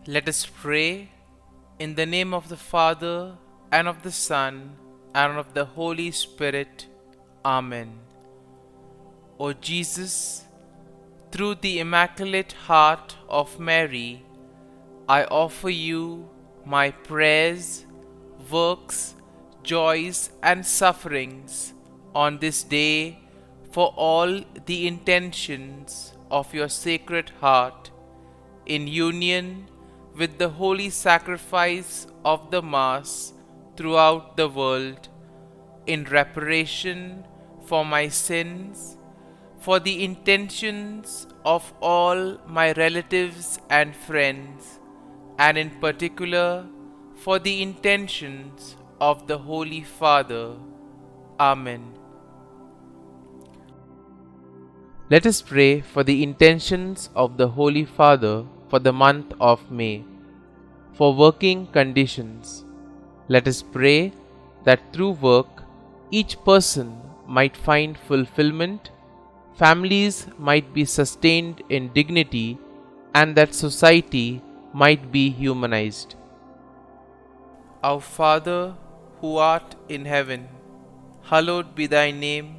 Let us pray in the name of the Father, and of the Son, and of the Holy Spirit. Amen. O Jesus, through the Immaculate Heart of Mary, I offer you my prayers, works, joys, and sufferings on this day for all the intentions of your Sacred Heart, in union with the holy sacrifice of the Mass throughout the world, in reparation for my sins, for the intentions of all my relatives and friends, and in particular for the intentions of the Holy Father. Amen. Let us pray for the intentions of the Holy Father for the month of May. For working conditions, let us pray that through work each person might find fulfillment, families might be sustained in dignity, and that society might be humanized. Our Father, who art in heaven, hallowed be thy name.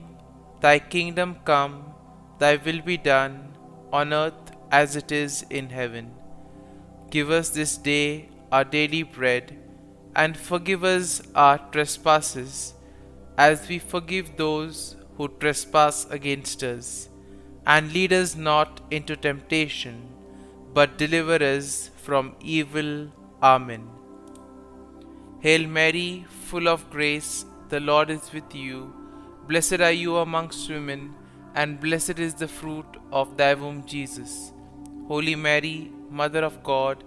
Thy kingdom come, thy will be done, on earth as it is in heaven. Give us this day our daily bread, and forgive us our trespasses, as we forgive those who trespass against us. And lead us not into temptation, but deliver us from evil. Amen. Hail Mary, full of grace, the Lord is with you. Blessed are you amongst women, and blessed is the fruit of thy womb, Jesus. Holy Mary, Mother of God,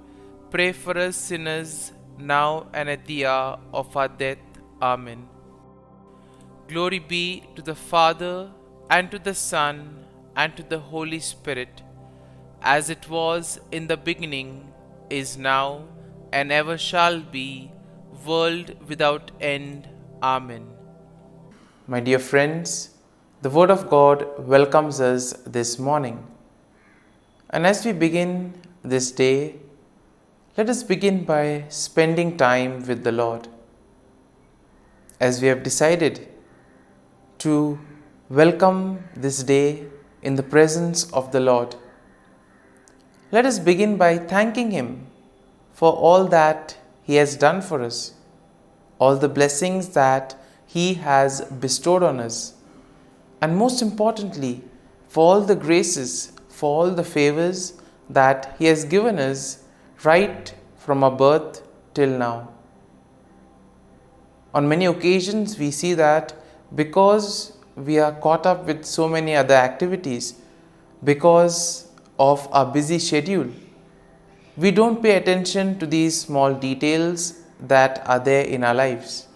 pray for us sinners, now and at the hour of our death. Amen. Glory be to the Father, and to the Son, and to the Holy Spirit, as it was in the beginning, is now, and ever shall be, world without end. Amen. My dear friends, the Word of God welcomes us this morning. And as we begin this day, let us begin by spending time with the Lord. As we have decided to welcome this day in the presence of the Lord, let us begin by thanking Him for all that He has done for us, all the blessings that He has bestowed on us, and most importantly, for all the graces, for all the favors that He has given us right from our birth till now. On many occasions, we see that because we are caught up with so many other activities, because of our busy schedule, we don't pay attention to these small details that are there in our lives.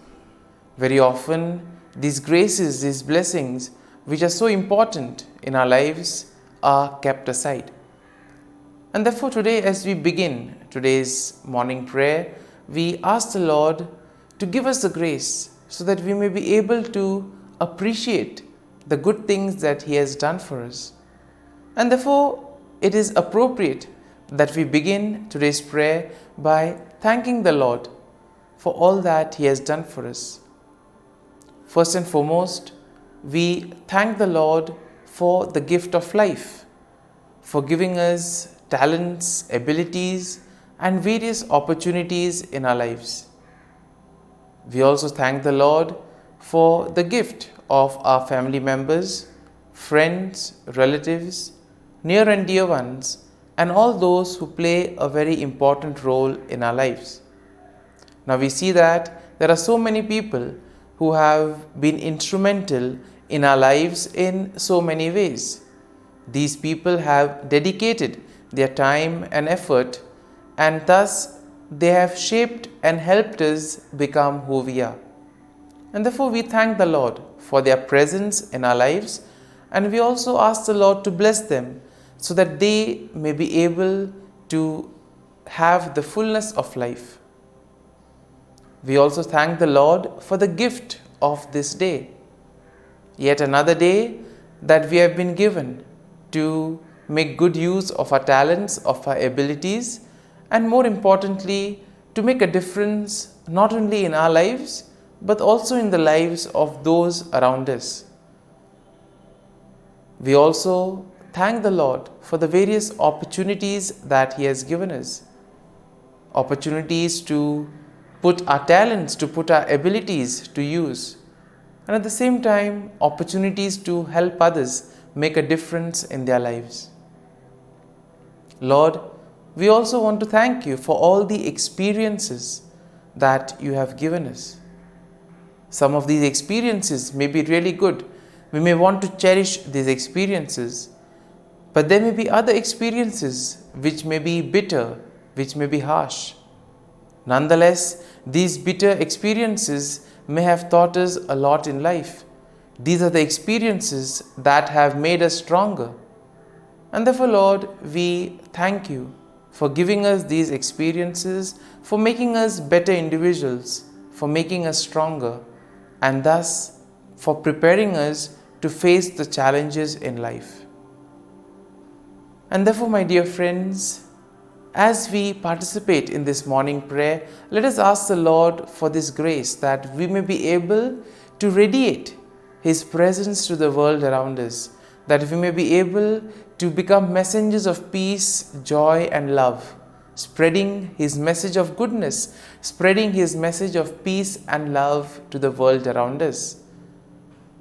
Very often, these graces, these blessings, which are so important in our lives, are kept aside. And therefore today, as we begin today's morning prayer, we ask the Lord to give us the grace so that we may be able to appreciate the good things that He has done for us. And therefore, it is appropriate that we begin today's prayer by thanking the Lord for all that He has done for us. First and foremost, we thank the Lord for the gift of life, for giving us talents, abilities, and various opportunities in our lives. We also thank the Lord for the gift of our family members, friends, relatives, near and dear ones, and all those who play a very important role in our lives. Now we see that there are so many people who have been instrumental in our lives in so many ways. These people have dedicated their time and effort, and thus they have shaped and helped us become who we are. And therefore we thank the Lord for their presence in our lives, and we also ask the Lord to bless them so that they may be able to have the fullness of life. We also thank the Lord for the gift of this day, yet another day that we have been given to make good use of our talents, of our abilities, and more importantly, to make a difference not only in our lives but also in the lives of those around us. We also thank the Lord for the various opportunities that He has given us. Opportunities to put our talents, to put our abilities to use. And at the same time, opportunities to help others make a difference in their lives. Lord, we also want to thank You for all the experiences that You have given us. Some of these experiences may be really good. We may want to cherish these experiences, but there may be other experiences which may be bitter, which may be harsh. Nonetheless, these bitter experiences may have taught us a lot in life. These are the experiences that have made us stronger. And therefore, Lord, we thank You for giving us these experiences, for making us better individuals, for making us stronger, and thus for preparing us to face the challenges in life. And therefore, my dear friends, as we participate in this morning prayer, let us ask the Lord for this grace that we may be able to radiate His presence to the world around us, that we may be able to become messengers of peace, joy and love, spreading His message of goodness, spreading His message of peace and love to the world around us.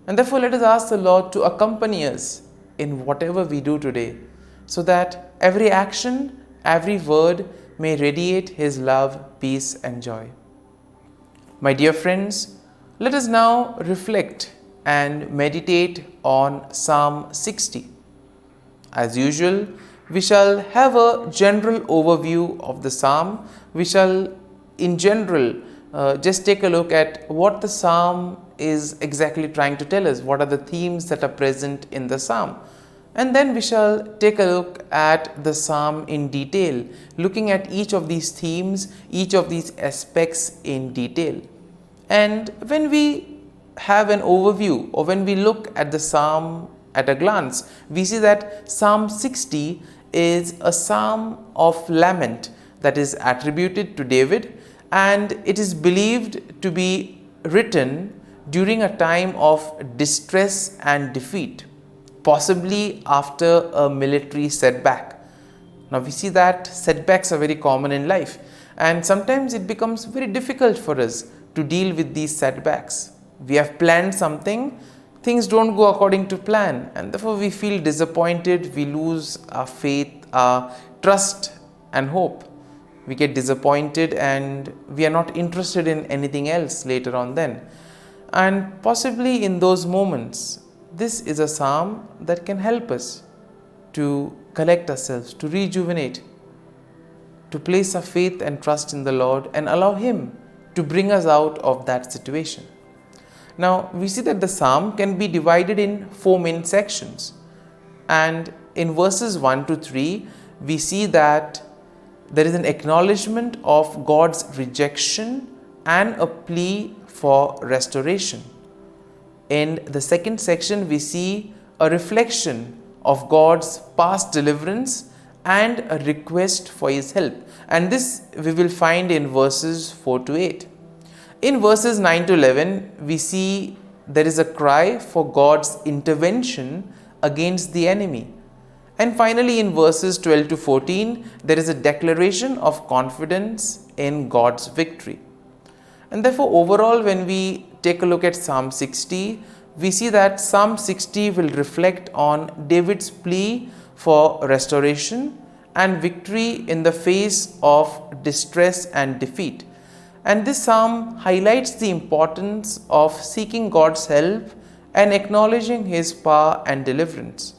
And therefore, let us ask the Lord to accompany us in whatever we do today, so that every action, every word may radiate His love, peace and joy. My dear friends, let us now reflect and meditate on Psalm 60. As usual, we shall have a general overview of the psalm. We shall, in general, just take a look at what the psalm is exactly trying to tell us, what are the themes that are present in the psalm. And then we shall take a look at the psalm in detail, looking at each of these themes, each of these aspects in detail. And when we have an overview, or when we look at the psalm at a glance, we see that Psalm 60 is a psalm of lament that is attributed to David, and it is believed to be written during a time of distress and defeat, possibly after a military setback. Now we see that setbacks are very common in life, and sometimes it becomes very difficult for us to deal with these setbacks. We have planned something, things don't go according to plan, and therefore we feel disappointed, we lose our faith, our trust and hope. We get disappointed and we are not interested in anything else later on then. And possibly in those moments, this is a psalm that can help us to collect ourselves, to rejuvenate, to place our faith and trust in the Lord and allow Him to bring us out of that situation. Now, we see that the psalm can be divided in 4 main sections. And in verses 1 to 3, we see that there is an acknowledgement of God's rejection and a plea for restoration. In the second section, we see a reflection of God's past deliverance and a request for His help. And this we will find in verses 4 to 8. In verses 9 to 11, we see there is a cry for God's intervention against the enemy. And finally, in verses 12 to 14, there is a declaration of confidence in God's victory. And therefore, overall, when we take a look at Psalm 60, we see that Psalm 60 will reflect on David's plea for restoration and victory in the face of distress and defeat. And this psalm highlights the importance of seeking God's help and acknowledging His power and deliverance.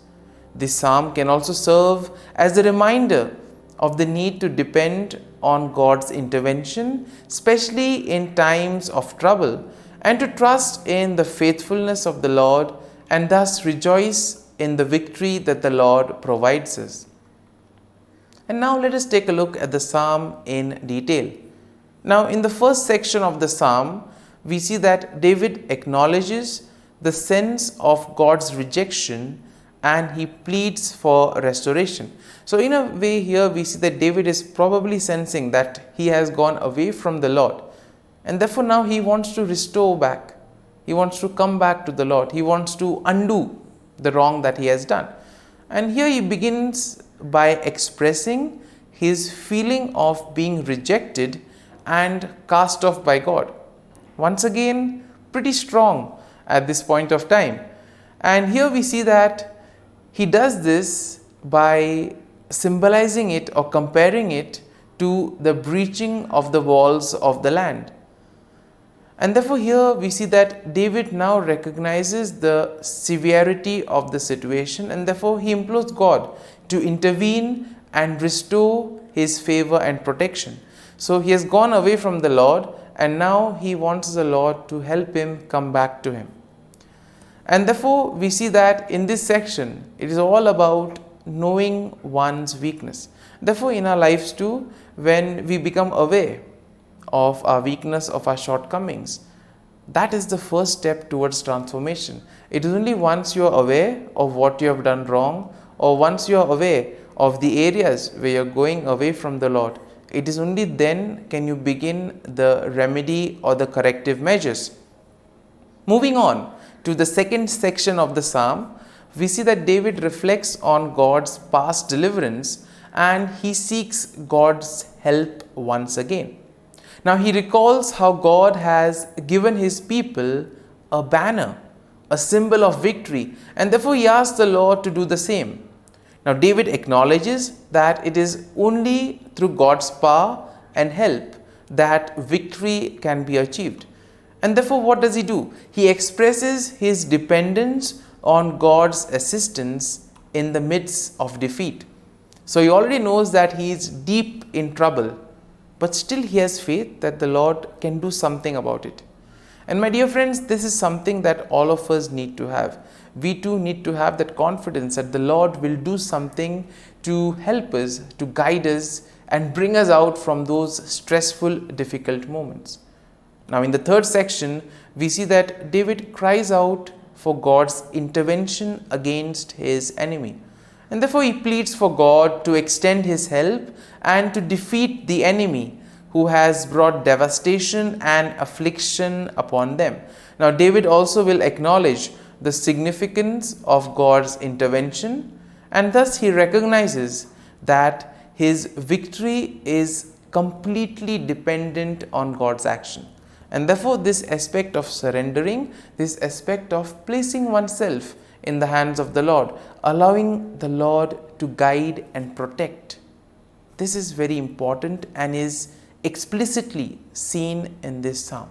This psalm can also serve as a reminder of the need to depend on God's intervention, especially in times of trouble, and to trust in the faithfulness of the Lord and thus rejoice in the victory that the Lord provides us. And now let us take a look at the psalm in detail. Now, in the first section of the psalm, we see that David acknowledges the sense of God's rejection and he pleads for restoration. So in a way here we see that David is probably sensing that he has gone away from the Lord, and therefore now he wants to restore back. He wants to come back to the Lord. He wants to undo the wrong that he has done. And here he begins by expressing his feeling of being rejected and cast off by God. Once again, pretty strong at this point of time. And here we see that he does this by symbolizing it or comparing it to the breaching of the walls of the land. And therefore here we see that David now recognizes the severity of the situation, and therefore he implores God to intervene and restore his favor and protection. So he has gone away from the Lord, and now he wants the Lord to help him come back to him. And therefore we see that in this section it is all about knowing one's weakness. Therefore in our lives too, when we become aware of our weakness, of our shortcomings, that is the first step towards transformation. It is only once you are aware of what you have done wrong, or once you are aware of the areas where you are going away from the Lord, it is only then can you begin the remedy or the corrective measures. Moving on to the second section of the psalm, we see that David reflects on God's past deliverance and he seeks God's help once again. Now he recalls how God has given his people a banner, a symbol of victory, and therefore he asks the Lord to do the same. Now David acknowledges that it is only through God's power and help that victory can be achieved. And therefore what does he do? He expresses his dependence on God's assistance in the midst of defeat. So he already knows that he is deep in trouble, but still he has faith that the Lord can do something about it. And my dear friends, this is something that all of us need to have. We too need to have that confidence that the Lord will do something to help us, to guide us and bring us out from those stressful, difficult moments. Now in the third section, we see that David cries out for God's intervention against his enemy. And therefore he pleads for God to extend his help and to defeat the enemy who has brought devastation and affliction upon them. Now David also will acknowledge the significance of God's intervention, and thus he recognizes that his victory is completely dependent on God's action. And therefore this aspect of surrendering, this aspect of placing oneself in the hands of the Lord, allowing the Lord to guide and protect, this is very important and is explicitly seen in this psalm.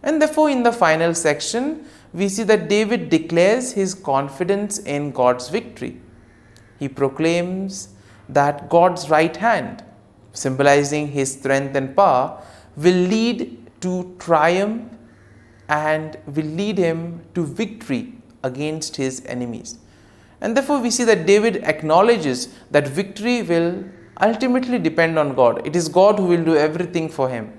And therefore in the final section, we see that David declares his confidence in God's victory. He proclaims that God's right hand, symbolizing his strength and power, will lead to triumph and will lead him to victory against his enemies. And therefore we see that David acknowledges that victory will ultimately depend on God. It is God who will do everything for him.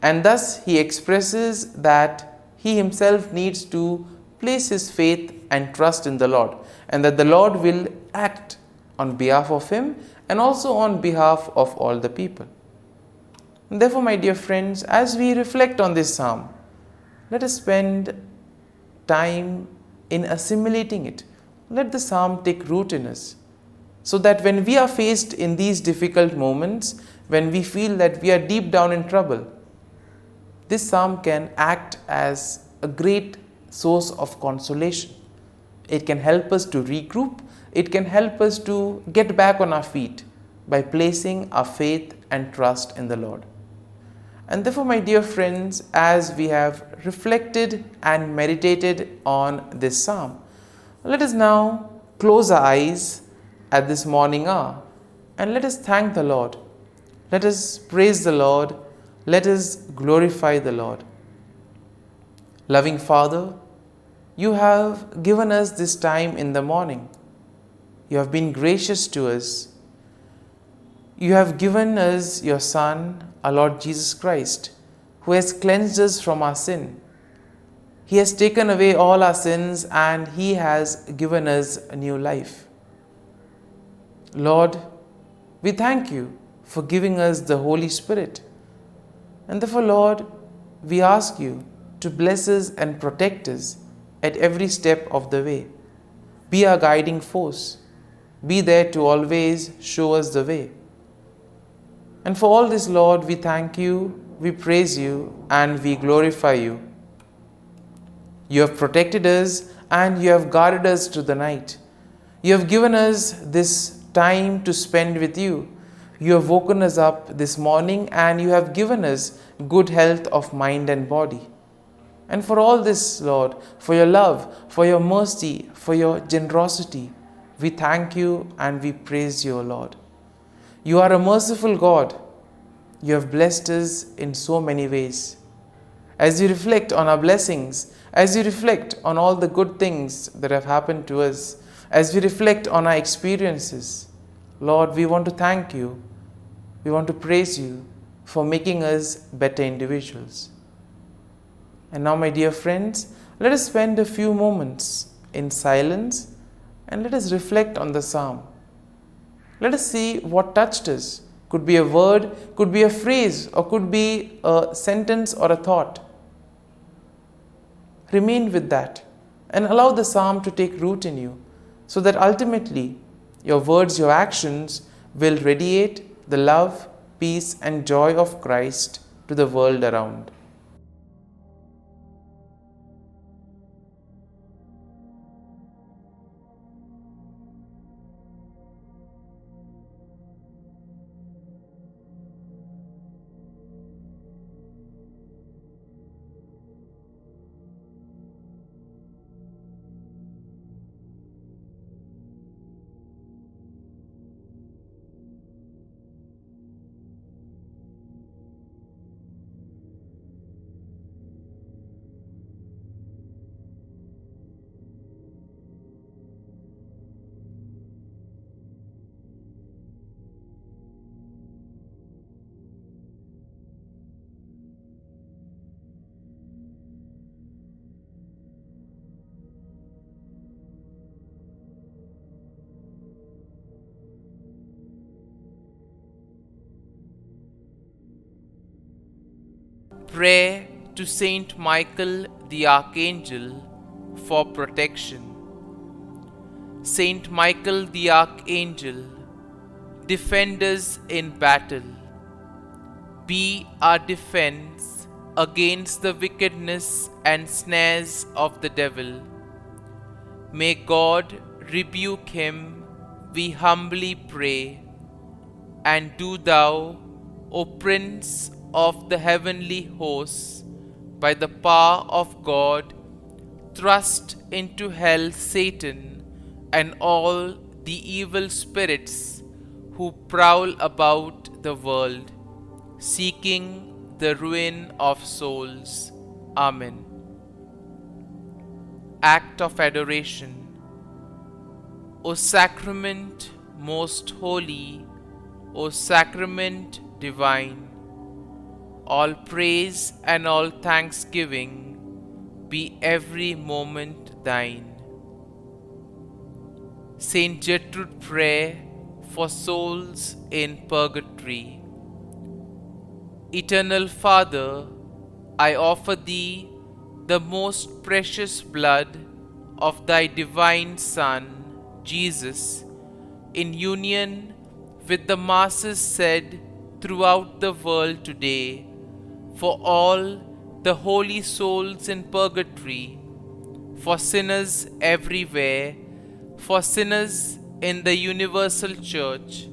And thus he expresses that he himself needs to place his faith and trust in the Lord, and that the Lord will act on behalf of him and also on behalf of all the people. And therefore, my dear friends, as we reflect on this psalm, let us spend time in assimilating it. Let the psalm take root in us, so that when we are faced in these difficult moments, when we feel that we are deep down in trouble, this psalm can act as a great source of consolation. It can help us to regroup. It can help us to get back on our feet by placing our faith and trust in the Lord. And therefore, my dear friends, as we have reflected and meditated on this psalm, let us now close our eyes at this morning hour and let us thank the Lord. Let us praise the Lord. Let us glorify the Lord. Loving Father, you have given us this time in the morning. You have been gracious to us. You have given us your Son, our Lord Jesus Christ, who has cleansed us from our sin. He has taken away all our sins and He has given us a new life. Lord, we thank you for giving us the Holy Spirit. And therefore, Lord, we ask you to bless us and protect us at every step of the way. Be our guiding force. Be there to always show us the way. And for all this, Lord, we thank you, we praise you, and we glorify you. You have protected us and you have guarded us through the night. You have given us this time to spend with you. You have woken us up this morning and you have given us good health of mind and body. And for all this, Lord, for your love, for your mercy, for your generosity, we thank you and we praise you, O Lord. You are a merciful God. You have blessed us in so many ways. As you reflect on our blessings, as you reflect on all the good things that have happened to us, as we reflect on our experiences, Lord, we want to thank you. We want to praise you for making us better individuals. And now, my dear friends, let us spend a few moments in silence and let us reflect on the psalm. Let us see what touched us. Could be a word, could be a phrase, or could be a sentence or a thought. Remain with that and allow the psalm to take root in you so that ultimately your words, your actions will radiate the love, peace, and joy of Christ to the world around. Prayer to Saint Michael the Archangel for protection. Saint Michael the Archangel, defend us in battle. Be our defense against the wickedness and snares of the devil. May God rebuke him, we humbly pray. And do thou, O Prince of the heavenly hosts, by the power of God, thrust into hell Satan and all the evil spirits who prowl about the world, seeking the ruin of souls. Amen. Act of Adoration. O Sacrament most holy, O Sacrament divine, all praise and all thanksgiving be every moment thine. Saint Gertrude Prayer for souls in purgatory. Eternal Father, I offer Thee the most precious blood of Thy divine Son, Jesus, in union with the masses said throughout the world today, for all the holy souls in purgatory, for sinners everywhere, for sinners in the universal church,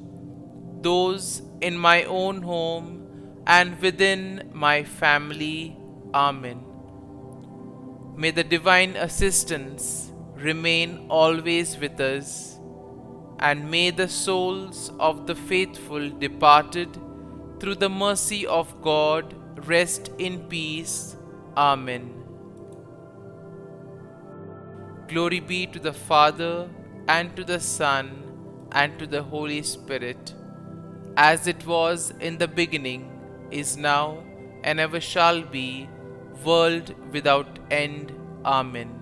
those in my own home and within my family. Amen. May the divine assistance remain always with us, and may the souls of the faithful departed through the mercy of God rest in peace. Amen. Glory be to the Father, and to the Son, and to the Holy Spirit, as it was in the beginning, is now, and ever shall be, world without end. Amen.